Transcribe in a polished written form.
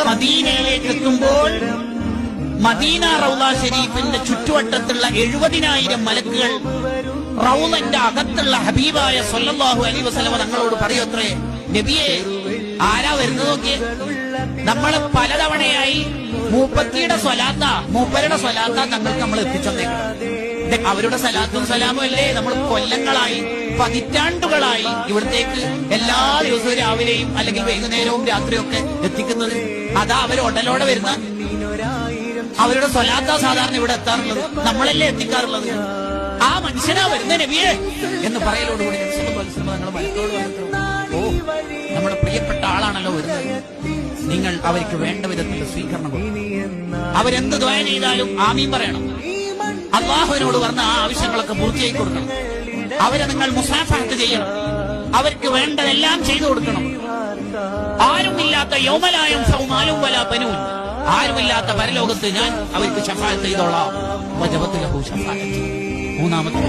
മദീനയിലേക്ക് എത്തുമ്പോൾ മദീന റൗള ഷരീഫിന്റെ ചുറ്റുവട്ടത്തുള്ള 70,000 മലക്കുകൾ റൗളന്റെ അകത്തുള്ള ഹബീബായ സ്വല്ലല്ലാഹു അലൈഹി വസല്ലം തങ്ങളോട് പറയത്രേ, നബിയെ ആരാ വരുന്നത് നോക്കിയേ. നമ്മൾ പലതവണയായി മൂപ്പത്തിയുടെ മൂപ്പരുടെ സ്വലാത്ത തങ്ങൾക്ക് നമ്മൾ എത്തിച്ചേക്കണം. അവരുടെ സലാത്തും സലാമും അല്ലേ നമ്മൾ കൊല്ലങ്ങളായി പതിറ്റാണ്ടുകളായി ഇവിടത്തേക്ക് എല്ലാ ദിവസവും രാവിലെയും അല്ലെങ്കിൽ വൈകുന്നേരവും രാത്രിയും ഒക്കെ എത്തിക്കുന്നത്. അതാ അവർ ഉടലോടെ വരുന്ന അവരുടെ സ്വലാത്ത സാധാരണ ഇവിടെ എത്താറുള്ളത്, നമ്മളല്ലേ എത്തിക്കാറുള്ളത്. ആ മനുഷ്യനാ വരുന്ന നബിയെ എന്ന് പറയലോടുകൂടി ഓ നമ്മുടെ പ്രിയപ്പെട്ട ആളാണല്ലോ വരുന്നത്, നിങ്ങൾ അവർക്ക് വേണ്ട വിധത്തിൽ സ്വീകരണം കൊടുക്കണം. അവരെന്ത് ദുആ ചെയ്താലും ആമീൻ പറയണം. അള്ളാഹുവിനോട് പറഞ്ഞ ആ ആവശ്യങ്ങളൊക്കെ പൂർത്തിയാക്കി കൊടുക്കണം. അവരെ നിങ്ങൾ മുസാഫഹത്ത് ചെയ്യണം. അവർക്ക് വേണ്ടതെല്ലാം ചെയ്തു കൊടുക്കണം. ആരുമില്ലാത്ത യൗമലായം സൗമാലും വല ബനൂൻ, ആരുമില്ലാത്ത പരലോകത്ത് ഞാൻ അവർക്ക് ശഫാഅത്ത് ചെയ്തോളാം. മൂന്നാമത്തെ